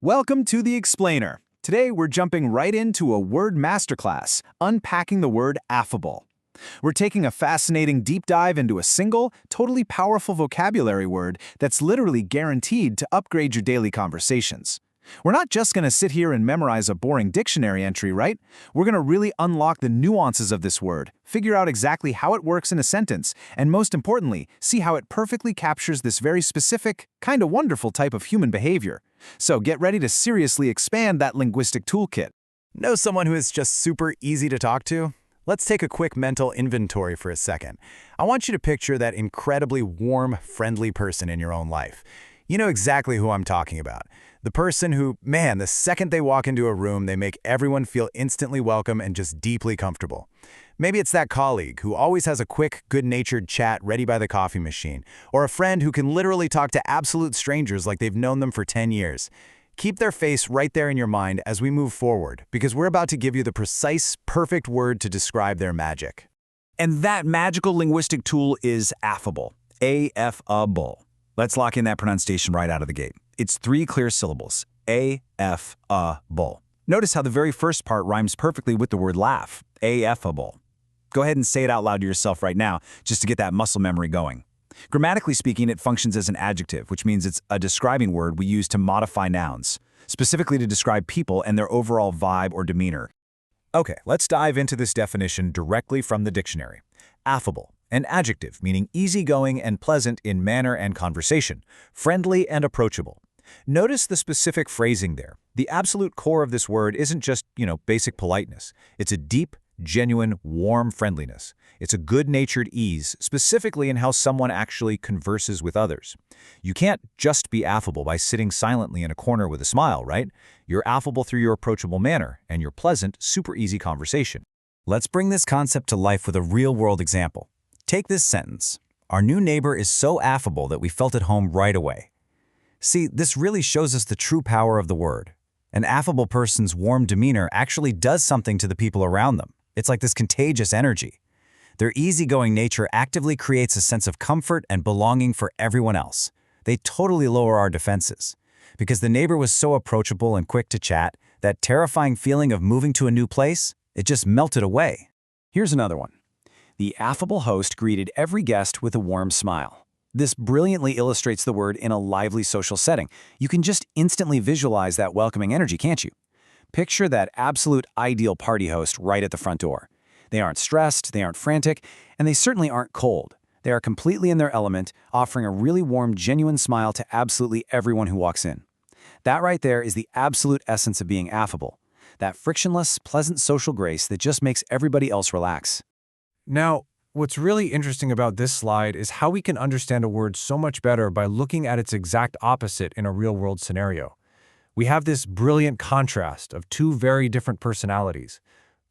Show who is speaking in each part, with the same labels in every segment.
Speaker 1: Welcome to The Explainer. Today we're jumping right into a word masterclass, unpacking the word affable. We're taking a fascinating deep dive into a single, totally powerful vocabulary word that's literally guaranteed to upgrade your daily conversations. We're not just going to sit here and memorize a boring dictionary entry, right? We're going to really unlock the nuances of this word, figure out exactly how it works in a sentence, and most importantly, see how it perfectly captures this very specific, kind of wonderful type of human behavior. So get ready to seriously expand that linguistic toolkit.
Speaker 2: Know someone who is just super easy to talk to? Let's take a quick mental inventory for a second. I want you to picture that incredibly warm, friendly person in your own life. You know exactly who I'm talking about. The person who, man, the second they walk into a room, they make everyone feel instantly welcome and just deeply comfortable. Maybe it's that colleague who always has a quick, good-natured chat ready by the coffee machine, or a friend who can literally talk to absolute strangers like they've known them for 10 years. Keep their face right there in your mind as we move forward, because we're about to give you the precise, perfect word to describe their magic.
Speaker 1: And that magical linguistic tool is affable. Affable. Let's lock in that pronunciation right out of the gate. It's 3 clear syllables. Affable. Notice how the very first part rhymes perfectly with the word laugh. Affable. Go ahead and say it out loud to yourself right now, just to get that muscle memory going. Grammatically speaking, it functions as an adjective, which means it's a describing word we use to modify nouns, specifically to describe people and their overall vibe or demeanor. Okay, let's dive into this definition directly from the dictionary. Affable, an adjective meaning easygoing and pleasant in manner and conversation, friendly and approachable. Notice the specific phrasing there. The absolute core of this word isn't just, basic politeness. It's a deep, genuine, warm friendliness. It's a good-natured ease, specifically in how someone actually converses with others. You can't just be affable by sitting silently in a corner with a smile, right? You're affable through your approachable manner and your pleasant, super easy conversation. Let's bring this concept to life with a real-world example. Take this sentence. Our new neighbor is so affable that we felt at home right away. See, this really shows us the true power of the word. An affable person's warm demeanor actually does something to the people around them. It's like this contagious energy. Their easygoing nature actively creates a sense of comfort and belonging for everyone else. They totally lower our defenses. Because the neighbor was so approachable and quick to chat, that terrifying feeling of moving to a new place, it just melted away. Here's another one. The affable host greeted every guest with a warm smile. This brilliantly illustrates the word in a lively social setting. You can just instantly visualize that welcoming energy, can't you? Picture that absolute ideal party host right at the front door. They aren't stressed, they aren't frantic, and they certainly aren't cold. They are completely in their element, offering a really warm, genuine smile to absolutely everyone who walks in. That right there is the absolute essence of being affable. That frictionless, pleasant social grace that just makes everybody else relax.
Speaker 3: Now, what's really interesting about this slide is how we can understand a word so much better by looking at its exact opposite in a real-world scenario. We have this brilliant contrast of 2 very different personalities,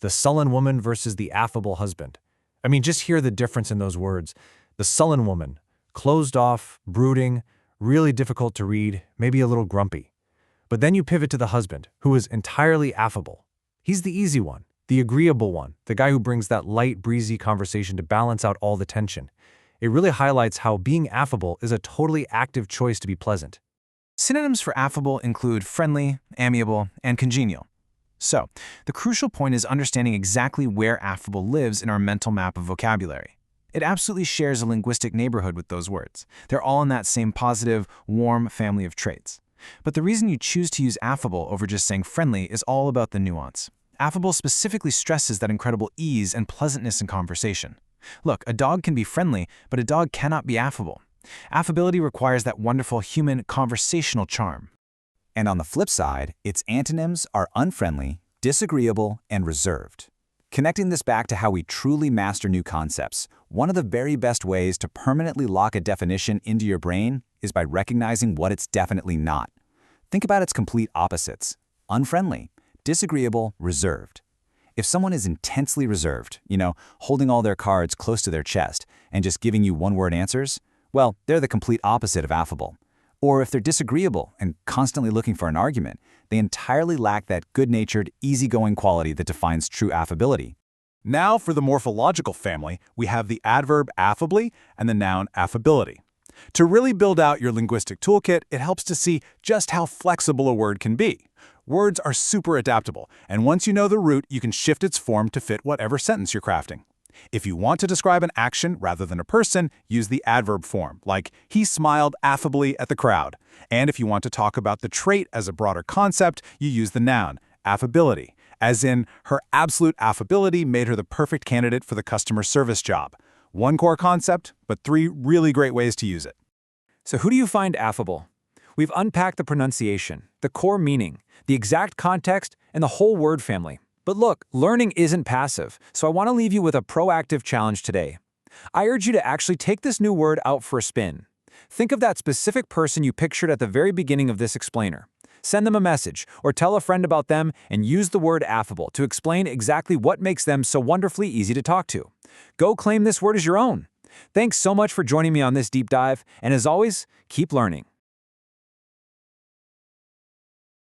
Speaker 3: the sullen woman versus the affable husband. I mean, just hear the difference in those words. The sullen woman, closed off, brooding, really difficult to read, maybe a little grumpy. But then you pivot to the husband, who is entirely affable. He's the easy one, the agreeable one, the guy who brings that light, breezy conversation to balance out all the tension. It really highlights how being affable is a totally active choice to be pleasant.
Speaker 1: Synonyms for affable include friendly, amiable, and congenial. So, the crucial point is understanding exactly where affable lives in our mental map of vocabulary. It absolutely shares a linguistic neighborhood with those words. They're all in that same positive, warm family of traits. But the reason you choose to use affable over just saying friendly is all about the nuance. Affable specifically stresses that incredible ease and pleasantness in conversation. Look, a dog can be friendly, but a dog cannot be affable. Affability requires that wonderful human conversational charm.
Speaker 4: And on the flip side, its antonyms are unfriendly, disagreeable, and reserved. Connecting this back to how we truly master new concepts, one of the very best ways to permanently lock a definition into your brain is by recognizing what it's definitely not. Think about its complete opposites: unfriendly, disagreeable, reserved. If someone is intensely reserved, holding all their cards close to their chest and just giving you one-word answers, well, they're the complete opposite of affable. Or if they're disagreeable and constantly looking for an argument, they entirely lack that good-natured, easygoing quality that defines true affability.
Speaker 2: Now for the morphological family, we have the adverb affably and the noun affability. To really build out your linguistic toolkit, it helps to see just how flexible a word can be. Words are super adaptable, and once you know the root, you can shift its form to fit whatever sentence you're crafting. If you want to describe an action rather than a person, use the adverb form, like he smiled affably at the crowd. And if you want to talk about the trait as a broader concept, you use the noun, affability, as in her absolute affability made her the perfect candidate for the customer service job. One core concept, but 3 really great ways to use it.
Speaker 3: So who do you find affable? We've unpacked the pronunciation, the core meaning, the exact context, and the whole word family. But look, learning isn't passive, so I want to leave you with a proactive challenge today. I urge you to actually take this new word out for a spin. Think of that specific person you pictured at the very beginning of this explainer. Send them a message, or tell a friend about them, and use the word affable to explain exactly what makes them so wonderfully easy to talk to. Go claim this word as your own. Thanks so much for joining me on this deep dive, and as always, keep learning.